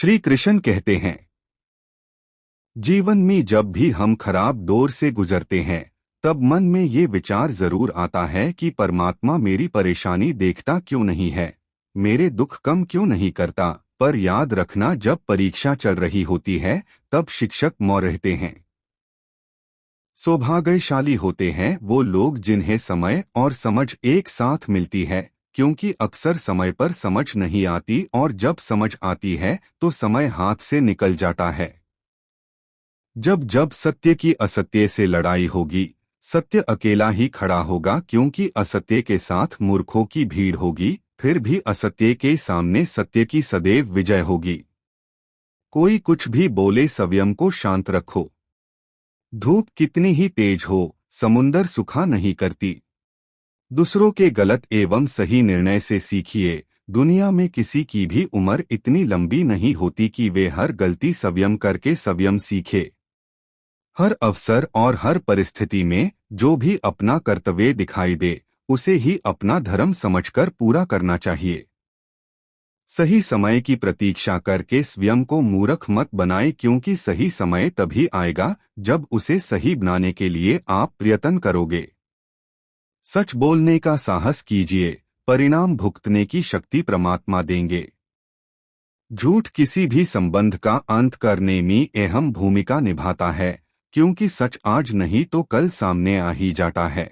श्री कृष्ण कहते हैं, जीवन में जब भी हम खराब दौर से गुजरते हैं तब मन में ये विचार जरूर आता है कि परमात्मा मेरी परेशानी देखता क्यों नहीं है, मेरे दुख कम क्यों नहीं करता। पर याद रखना, जब परीक्षा चल रही होती है तब शिक्षक मौन रहते हैं। सौभाग्यशाली होते हैं वो लोग जिन्हें समय और समझ एक साथ मिलती है, क्योंकि अक्सर समय पर समझ नहीं आती और जब समझ आती है तो समय हाथ से निकल जाता है। जब जब सत्य की असत्य से लड़ाई होगी, सत्य अकेला ही खड़ा होगा, क्योंकि असत्य के साथ मूर्खों की भीड़ होगी। फिर भी असत्य के सामने सत्य की सदैव विजय होगी। कोई कुछ भी बोले, संयम को शांत रखो। धूप कितनी ही तेज हो, समुंदर सुखा नहीं करती। दूसरों के गलत एवं सही निर्णय से सीखिए। दुनिया में किसी की भी उम्र इतनी लंबी नहीं होती कि वे हर गलती संयम करके संयम सीखे। हर अवसर और हर परिस्थिति में जो भी अपना कर्तव्य दिखाई दे, उसे ही अपना धर्म समझकर पूरा करना चाहिए। सही समय की प्रतीक्षा करके स्वयं को मूर्ख मत बनाए, क्योंकि सही समय तभी आएगा जब उसे सही बनाने के लिए आप प्रयत्न करोगे। सच बोलने का साहस कीजिए, परिणाम भुगतने की शक्ति परमात्मा देंगे। झूठ किसी भी संबंध का अंत करने में अहम भूमिका निभाता है, क्योंकि सच आज नहीं तो कल सामने आ ही जाता है।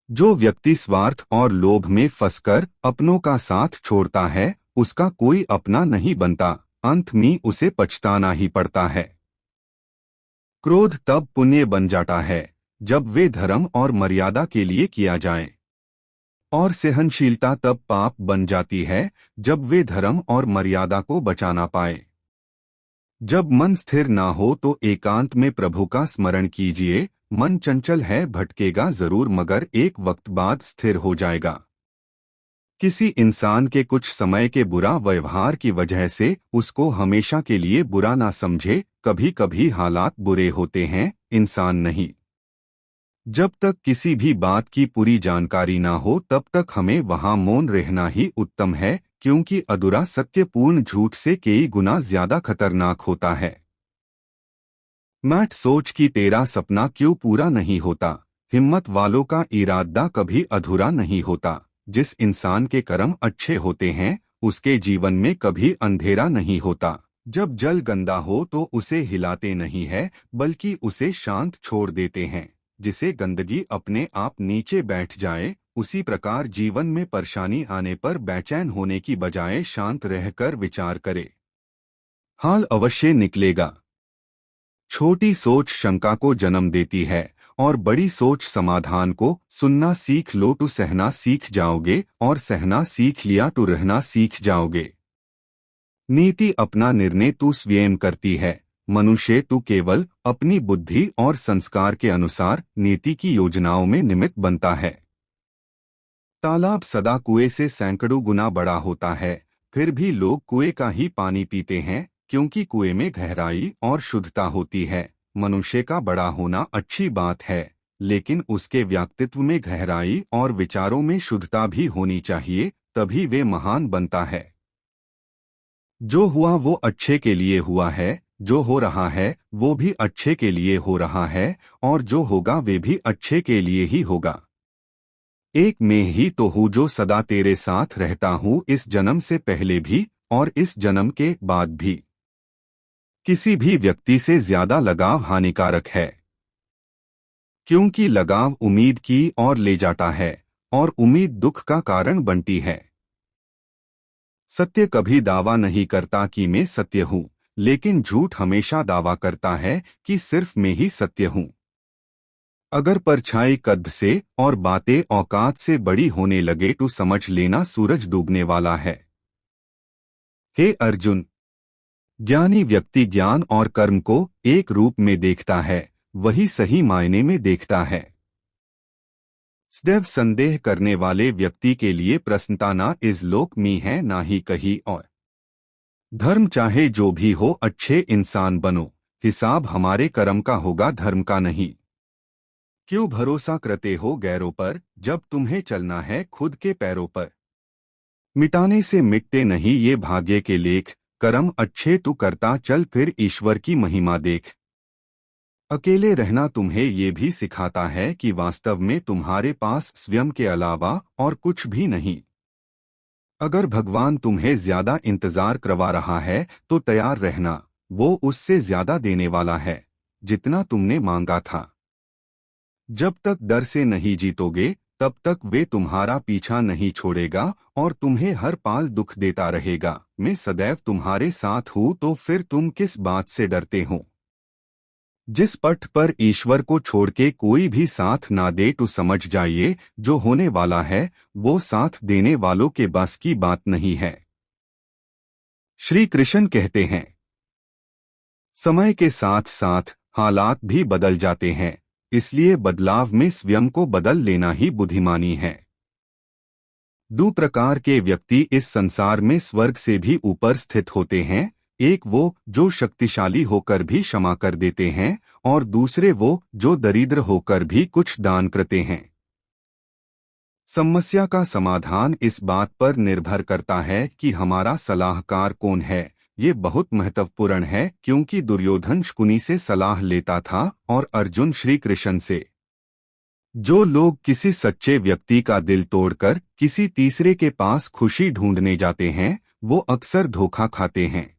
जो व्यक्ति स्वार्थ और लोभ में फंसकर अपनों का साथ छोड़ता है, उसका कोई अपना नहीं बनता, अंत में उसे पछताना ही पड़ता है। क्रोध तब पुण्य बन जाता है जब वे धर्म और मर्यादा के लिए किया जाए, और सहनशीलता तब पाप बन जाती है जब वे धर्म और मर्यादा को बचाना पाए। जब मन स्थिर ना हो तो एकांत में प्रभु का स्मरण कीजिए। मन चंचल है, भटकेगा जरूर, मगर एक वक्त बाद स्थिर हो जाएगा। किसी इंसान के कुछ समय के बुरा व्यवहार की वजह से उसको हमेशा के लिए बुरा ना समझे। कभी कभी हालात बुरे होते हैं, इंसान नहीं। जब तक किसी भी बात की पूरी जानकारी ना हो तब तक हमें वहां मौन रहना ही उत्तम है, क्योंकि अधूरा सत्य पूर्ण झूठ से कई गुना ज्यादा खतरनाक होता है। मत सोच कि तेरा सपना क्यों पूरा नहीं होता। हिम्मत वालों का इरादा कभी अधूरा नहीं होता। जिस इंसान के कर्म अच्छे होते हैं उसके जीवन में कभी अंधेरा नहीं होता। जब जल गंदा हो तो उसे हिलाते नहीं है, बल्कि उसे शांत छोड़ देते हैं, जिसे गंदगी अपने आप नीचे बैठ जाए। उसी प्रकार जीवन में परेशानी आने पर बेचैन होने की बजाय शांत रहकर विचार करे, हाल अवश्य निकलेगा। छोटी सोच शंका को जन्म देती है और बड़ी सोच समाधान को। सुनना सीख लो तो सहना सीख जाओगे, और सहना सीख लिया तो रहना सीख जाओगे। नीति अपना निर्णय तू स्वयं करती है। मनुष्य तू केवल अपनी बुद्धि और संस्कार के अनुसार नीति की योजनाओं में निमित्त बनता है। तालाब सदा कुएं से सैकड़ों गुना बड़ा होता है, फिर भी लोग कुएं का ही पानी पीते हैं, क्योंकि कुएं में गहराई और शुद्धता होती है। मनुष्य का बड़ा होना अच्छी बात है, लेकिन उसके व्यक्तित्व में गहराई और विचारों में शुद्धता भी होनी चाहिए, तभी वे महान बनता है। जो हुआ वो अच्छे के लिए हुआ है, जो हो रहा है वो भी अच्छे के लिए हो रहा है, और जो होगा वे भी अच्छे के लिए ही होगा। एक मैं ही तो हूँ जो सदा तेरे साथ रहता हूँ, इस जन्म से पहले भी और इस जन्म के बाद भी। किसी भी व्यक्ति से ज्यादा लगाव हानिकारक है, क्योंकि लगाव उम्मीद की ओर ले जाता है और उम्मीद दुख का कारण बनती है। सत्य कभी दावा नहीं करता कि मैं सत्य हूँ, लेकिन झूठ हमेशा दावा करता है कि सिर्फ मैं ही सत्य हूँ। अगर परछाई कद से और बातें औकात से बड़ी होने लगे तो समझ लेना सूरज डूबने वाला है। हे अर्जुन, ज्ञानी व्यक्ति ज्ञान और कर्म को एक रूप में देखता है, वही सही मायने में देखता है। सदैव संदेह करने वाले व्यक्ति के लिए प्रसन्नता ना इस लोक में है ना ही कहीं और। धर्म चाहे जो भी हो, अच्छे इंसान बनो, हिसाब हमारे कर्म का होगा, धर्म का नहीं। क्यों भरोसा करते हो गैरों पर, जब तुम्हें चलना है खुद के पैरों पर। मिटाने से मिटते नहीं ये भाग्य के लेख, कर्म अच्छे तू करता चल, फिर ईश्वर की महिमा देख। अकेले रहना तुम्हें ये भी सिखाता है कि वास्तव में तुम्हारे पास स्वयं के अलावा और कुछ भी नहीं। अगर भगवान तुम्हें ज्यादा इंतजार करवा रहा है तो तैयार रहना, वो उससे ज्यादा देने वाला है जितना तुमने मांगा था। जब तक डर से नहीं जीतोगे तब तक वे तुम्हारा पीछा नहीं छोड़ेगा और तुम्हें हर पाल दुख देता रहेगा। मैं सदैव तुम्हारे साथ हूँ, तो फिर तुम किस बात से डरते हो? जिस पथ पर ईश्वर को छोड़ के कोई भी साथ ना दे तो समझ जाइए जो होने वाला है वो साथ देने वालों के बस की बात नहीं है। श्री कृष्ण कहते हैं, समय के साथ साथ हालात भी बदल जाते हैं, इसलिए बदलाव में स्वयं को बदल लेना ही बुद्धिमानी है। दो प्रकार के व्यक्ति इस संसार में स्वर्ग से भी ऊपर स्थित होते हैं। एक वो जो शक्तिशाली होकर भी क्षमा कर देते हैं और दूसरे वो जो दरिद्र होकर भी कुछ दान करते हैं। समस्या का समाधान इस बात पर निर्भर करता है कि हमारा सलाहकार कौन है। ये बहुत महत्वपूर्ण है क्योंकि दुर्योधन शकुनी से सलाह लेता था और अर्जुन श्री कृष्ण से। जो लोग किसी सच्चे व्यक्ति का दिल तोड़कर किसी तीसरे के पास खुशी ढूंढने जाते हैं वो अक्सर धोखा खाते हैं।